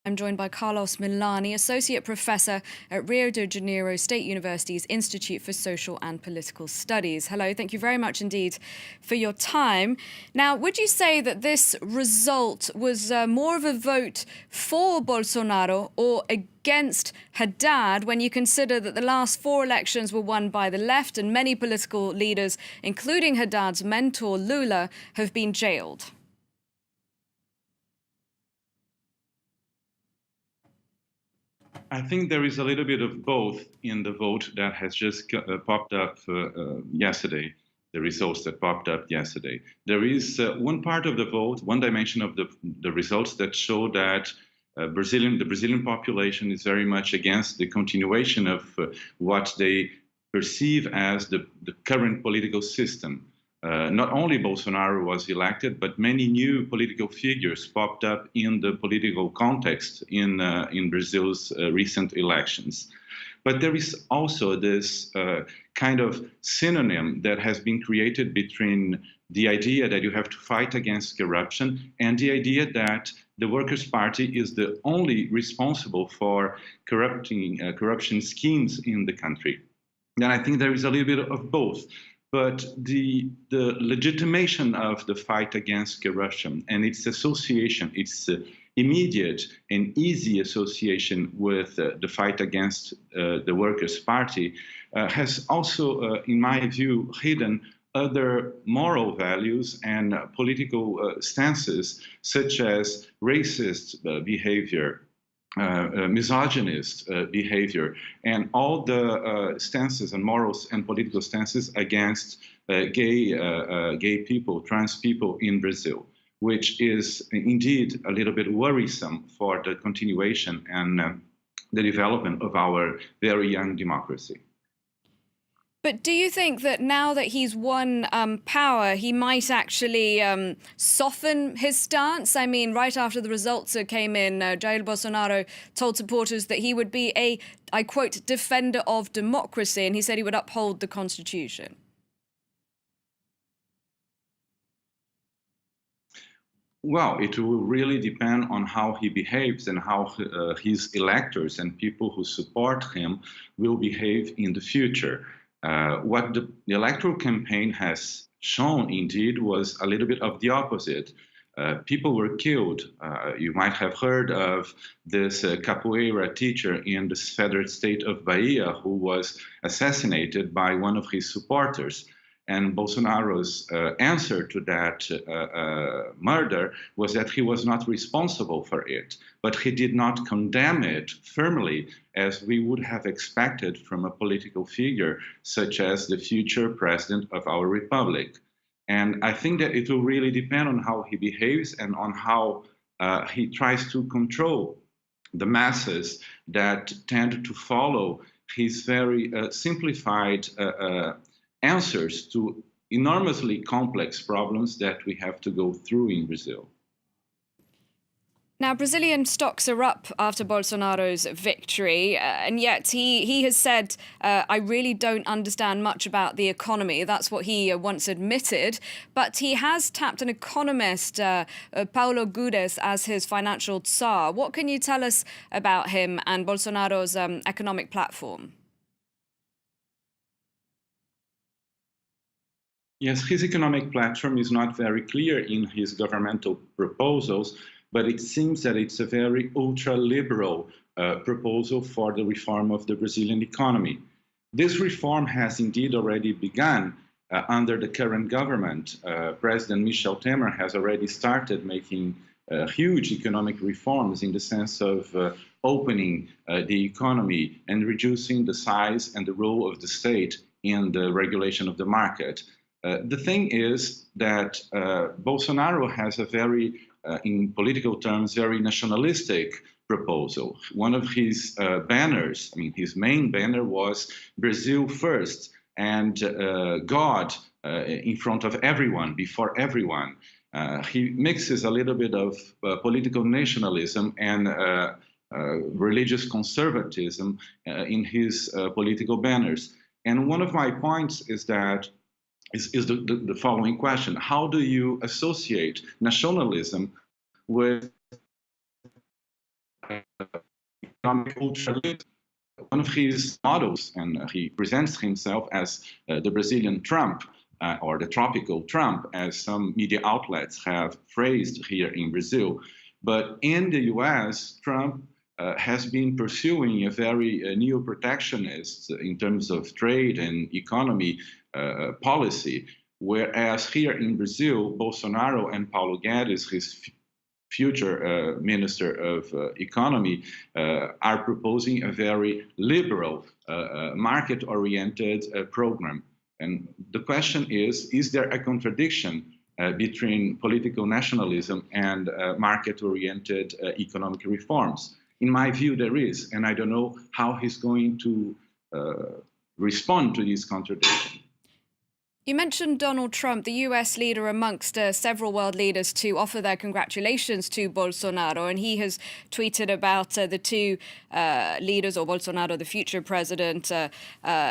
I'm joined by Carlos Milani, Associate Professor at Rio de Janeiro State University's Institute for Social and Political Studies. Hello, thank you very much indeed for your time. Now, would you say that this result was more of a vote for Bolsonaro or against Haddad when you consider that the last 4 elections were won by the left and many political leaders, including Haddad's mentor Lula, have been jailed? I think there is a little bit of both in the vote that has just popped up yesterday, the results that popped up yesterday. There is one part of the vote, one dimension of the results that show that the Brazilian population is very much against the continuation of what they perceive as the current political system. Not only Bolsonaro was elected, but many new political figures popped up in the political context in Brazil's recent elections. But there is also this kind of synonym that has been created between the idea that you have to fight against corruption and the idea that the Workers' Party is the only responsible for corruption schemes in the country. And I think there is a little bit of both. But the legitimation of the fight against corruption and its association, its immediate and easy association with the fight against the Workers' Party has also, in my view, hidden other moral values and political stances, such as racist behavior, misogynist behavior, and all the stances and morals and political stances against gay people, trans people in Brazil, which is indeed a little bit worrisome for the continuation and the development of our very young democracy. But do you think that now that he's won power, he might actually soften his stance? I mean, right after the results came in, Jair Bolsonaro told supporters that he would be a, I quote, defender of democracy, and he said he would uphold the Constitution. Well, it will really depend on how he behaves and how his electors and people who support him will behave in the future. What the electoral campaign has shown, indeed, was a little bit of the opposite. People were killed. You might have heard of this capoeira teacher in the federal state of Bahia who was assassinated by one of his supporters. And Bolsonaro's answer to that murder was that he was not responsible for it, but he did not condemn it firmly as we would have expected from a political figure such as the future president of our republic. And I think that it will really depend on how he behaves and on how he tries to control the masses that tend to follow his very simplified answers to enormously complex problems that we have to go through in Brazil. Now, Brazilian stocks are up after Bolsonaro's victory, and yet he has said, I really don't understand much about the economy. That's what he once admitted. But he has tapped an economist, Paulo Guedes, as his financial tsar. What can you tell us about him and Bolsonaro's economic platform? Yes, his economic platform is not very clear in his governmental proposals, but it seems that it's a very ultra-liberal proposal for the reform of the Brazilian economy. This reform has indeed already begun under the current government. President Michel Temer has already started making huge economic reforms in the sense of opening the economy and reducing the size and the role of the state in the regulation of the market. The thing is that Bolsonaro has a very, in political terms, very nationalistic proposal. One of his banners, I mean, his main banner was Brazil first and God in front of everyone, before everyone. He mixes a little bit of political nationalism and religious conservatism in his political banners. And one of my points is that is the following question: how do you associate nationalism with economic ultraliberalism. One of his models, and he presents himself as the Brazilian Trump, or the tropical Trump, as some media outlets have phrased here in Brazil. But in the US, Trump has been pursuing a very neo-protectionist in terms of trade and economy policy, whereas here in Brazil, Bolsonaro and Paulo Guedes, his future Minister of Economy, are proposing a very liberal, market-oriented program. And the question is there a contradiction between political nationalism and market-oriented economic reforms? In my view, there is, and I don't know how he's going to respond to this contradiction. You mentioned Donald Trump, the US leader amongst several world leaders, to offer their congratulations to Bolsonaro. And he has tweeted about the two leaders, or Bolsonaro, the future president,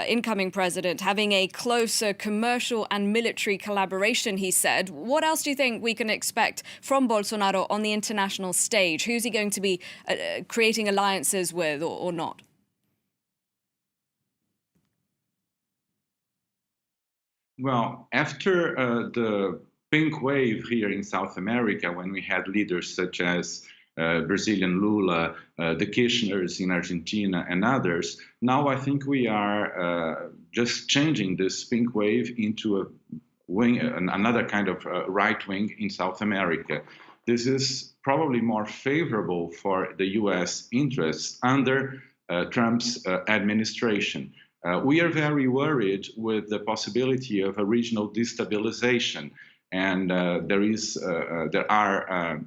incoming president, having a closer commercial and military collaboration, he said. What else do you think we can expect from Bolsonaro on the international stage? Who's he going to be creating alliances with or not? Well, after the pink wave here in South America, when we had leaders such as Brazilian Lula, the Kirchners in Argentina, and others, now I think we are just changing this pink wave into a wing, another kind of right wing in South America. This is probably more favorable for the US interests under Trump's administration. We are very worried with the possibility of a regional destabilization, and there are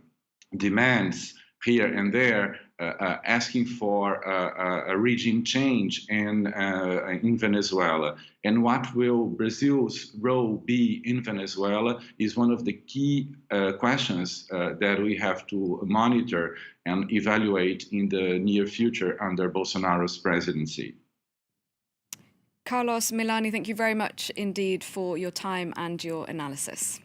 demands here and there asking for a regime change in Venezuela. And what will Brazil's role be in Venezuela is one of the key questions that we have to monitor and evaluate in the near future under Bolsonaro's presidency. Carlos Milani, thank you very much indeed for your time and your analysis.